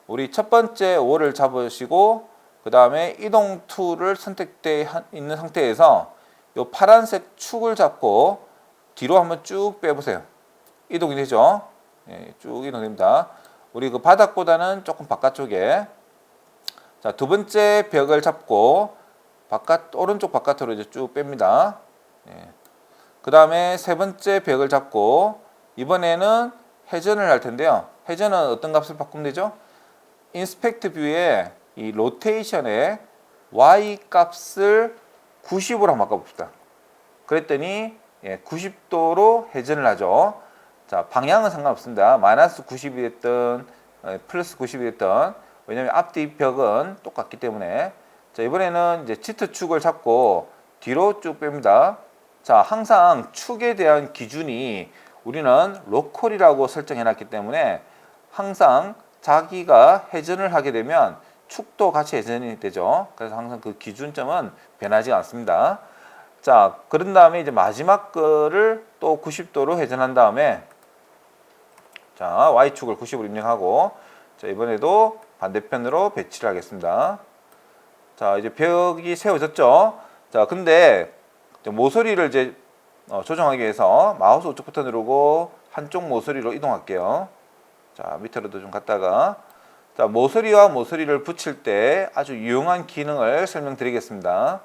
우리 첫 번째 월을 잡으시고 그 다음에 이동 툴을 선택되어 있는 상태에서 이 파란색 축을 잡고 뒤로 한번 쭉 빼보세요. 이동이 되죠? 쭉 이동됩니다. 우리 그 바닥보다는 조금 바깥쪽에 자, 두 번째 벽을 잡고 오른쪽 바깥으로 이제 쭉 뺍니다. 그 다음에 세 번째 벽을 잡고 이번에는 회전을 할 텐데요. 회전은 어떤 값을 바꾸면 되죠? 인스펙트 뷰에 이 로테이션의 Y 값을 90으로 한번 바꿔봅시다. 그랬더니 90도로 회전을 하죠. 자, 방향은 상관없습니다. 마이너스 90이 됐든 플러스 90이 됐든 왜냐하면 앞뒤 벽은 똑같기 때문에 자, 이번에는 이제 Z축을 잡고 뒤로 쭉 뺍니다. 자, 항상 축에 대한 기준이 우리는 로컬이라고 설정해 놨기 때문에 항상 자기가 회전을 하게 되면 축도 같이 회전이 되죠. 그래서 항상 그 기준점은 변하지 않습니다. 자, 그런 다음에 이제 마지막 거를 또 90도로 회전한 다음에 자, Y축을 90으로 입력하고 자, 이번에도 반대편으로 배치를 하겠습니다. 자, 이제 벽이 세워졌죠. 자, 근데 모서리를 이제 조정하기 위해서 마우스 우측 버튼 누르고 한쪽 모서리로 이동할게요. 자, 밑으로도 좀 갔다가 자, 모서리와 모서리를 붙일 때 아주 유용한 기능을 설명드리겠습니다.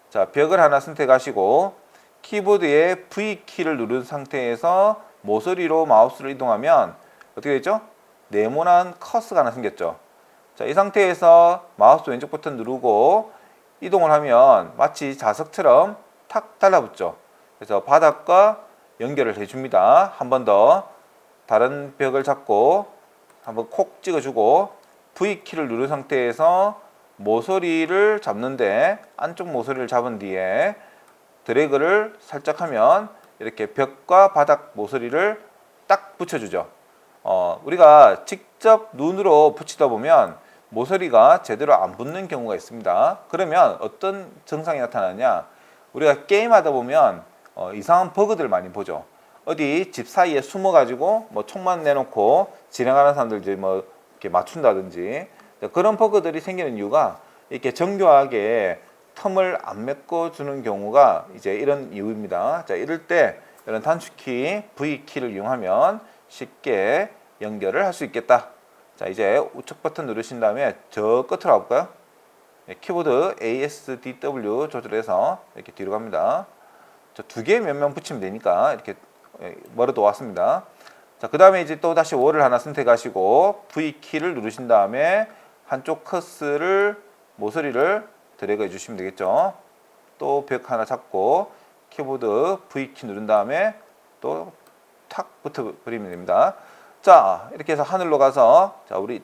자, 벽을 하나 선택하시고 키보드에 V키를 누른 상태에서 모서리로 마우스를 이동하면 어떻게 되죠? 네모난 커스가 하나 생겼죠. 자, 이 상태에서 마우스 왼쪽 버튼 누르고 이동을 하면 마치 자석처럼 탁 달라붙죠. 그래서 바닥과 연결을 해줍니다. 한 번 더 다른 벽을 잡고 한번 콕 찍어주고 V키를 누른 상태에서 모서리를 잡는데 안쪽 모서리를 잡은 뒤에 드래그를 살짝 하면 이렇게 벽과 바닥 모서리를 딱 붙여주죠. 우리가 직접 눈으로 붙이다 보면 모서리가 제대로 안 붙는 경우가 있습니다. 그러면 어떤 증상이 나타나냐? 우리가 게임하다 보면 이상한 버그들 많이 보죠. 어디 집 사이에 숨어가지고 뭐 총만 내놓고 진행하는 사람들 이제 뭐 이렇게 맞춘다든지 그런 버그들이 생기는 이유가 이렇게 정교하게 텀을 안 메꿔주는 경우가 이제 이런 이유입니다. 자, 이럴 때 이런 단축키 V키를 이용하면 쉽게 연결을 할 수 있겠다. 자, 이제 우측 버튼 누르신 다음에 저 끝으로 가볼까요? 키보드 ASDW 조절해서 이렇게 뒤로 갑니다. 두 개의 면만 붙이면 되니까 이렇게 멀어도 왔습니다. 자, 그 다음에 이제 또 다시 월을 하나 선택하시고 V키를 누르신 다음에 한쪽 커스를 모서리를 드래그 해주시면 되겠죠. 또 벽 하나 잡고 키보드 V키 누른 다음에 또 탁 붙어버리면 됩니다. 자, 이렇게 해서 하늘로 가서 자, 우리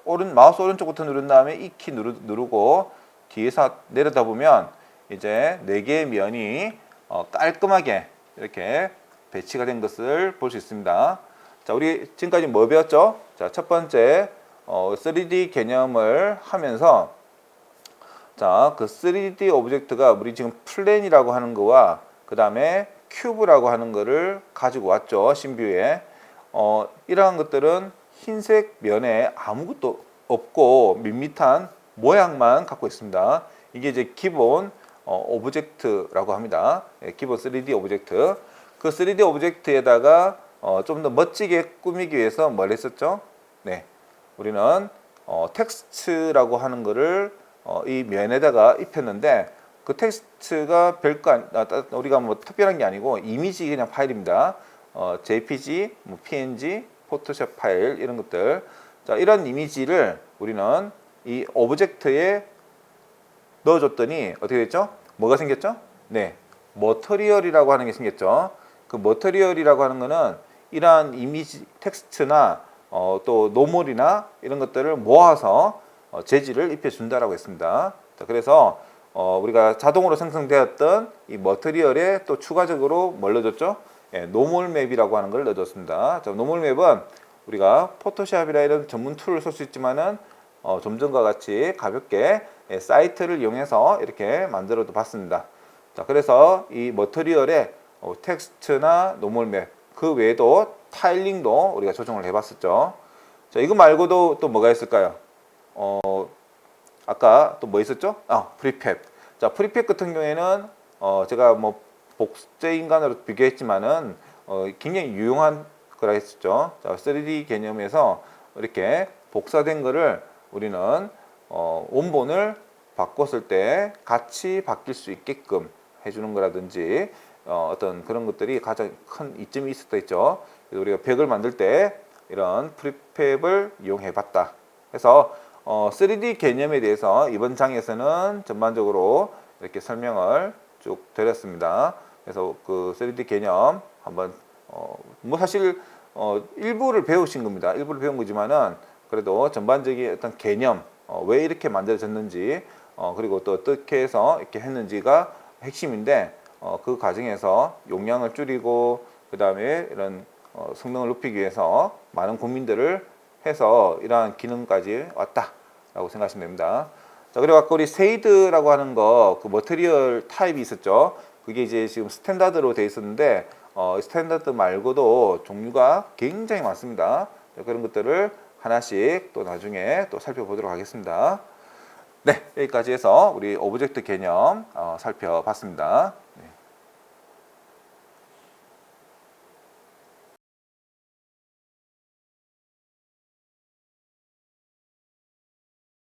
마우스 오른쪽부터 누른 다음에 이 키 누르고 뒤에서 내려다 보면 이제 4개의 면이 깔끔하게 이렇게 배치가 된 것을 볼 수 있습니다. 자, 우리 지금까지 뭐 배웠죠? 자, 첫 번째 3D 개념을 하면서 자, 그 3D 오브젝트가 우리 지금 플랜이라고 하는 거와 그 다음에 큐브라고 하는 거를 가지고 왔죠. 신뷰에. 이러한 것들은 흰색 면에 아무것도 없고 밋밋한 모양만 갖고 있습니다. 이게 이제 기본 오브젝트라고 합니다. 기본 3D 오브젝트. 그 3D 오브젝트에다가 좀 더 멋지게 꾸미기 위해서 뭘 했었죠? 네, 우리는 텍스트라고 하는 거를 이 면에다가 입혔는데 그 텍스트가 별거 우리가 뭐 특별한 게 아니고 이미지 그냥 파일입니다. JPG, 뭐 PNG, 포토샵 파일 이런 것들. 자, 이런 이미지를 우리는 이 오브젝트에 넣어줬더니 어떻게 됐죠? 뭐가 생겼죠? 네, 머터리얼이라고 하는 게 생겼죠. 그 머터리얼이라고 하는 거는 이러한 이미지 텍스트나 또 노멀이나 이런 것들을 모아서 재질을 입혀준다라고 했습니다. 자, 그래서 우리가 자동으로 생성되었던 이 머터리얼에 또 추가적으로 뭘 넣어줬죠? 예, 노멀 맵이라고 하는 걸 넣어줬습니다. 자, 노멀 맵은 우리가 포토샵이나 이런 전문 툴을 쓸 수 있지만은 좀 전과 같이 가볍게 사이트를 이용해서 이렇게 만들어도 봤습니다. 자, 그래서 이 머터리얼에 텍스트나 노멀 맵, 그 외에도 타일링도 우리가 조정을 해봤었죠. 자, 이거 말고도 또 뭐가 있을까요? 아까 또 뭐 있었죠? 프리팹. 자, 프리팹 같은 경우에는 제가 뭐 복제 인간으로 비교했지만은 굉장히 유용한 거라 했었죠. 자, 3D 개념에서 이렇게 복사된 거를 우리는 원본을 바꿨을 때 같이 바뀔 수 있게끔 해주는 거라든지 어떤 그런 것들이 가장 큰 이점이 있을 수 있죠. 그래서 우리가 벽을 만들 때 이런 프리팹을 이용해 봤다. 그래서 3D 개념에 대해서 이번 장에서는 전반적으로 이렇게 설명을 쭉 드렸습니다. 그래서 그 3D 개념 한번 뭐 사실 일부를 배우신 겁니다. 일부를 배운 거지만은 그래도 전반적인 어떤 개념 왜 이렇게 만들어졌는지 그리고 또 어떻게 해서 이렇게 했는지가 핵심인데 그 과정에서 용량을 줄이고 그 다음에 이런 성능을 높이기 위해서 많은 고민들을 해서 이러한 기능까지 왔다라고 생각하시면 됩니다. 자, 그리고 아까 우리 세이드라고 하는 거 그 머티리얼 타입이 있었죠. 그게 이제 지금 스탠다드로 되어 있었는데 스탠다드 말고도 종류가 굉장히 많습니다. 그런 것들을 하나씩 또 나중에 또 살펴보도록 하겠습니다. 네, 여기까지 해서 우리 오브젝트 개념 살펴봤습니다.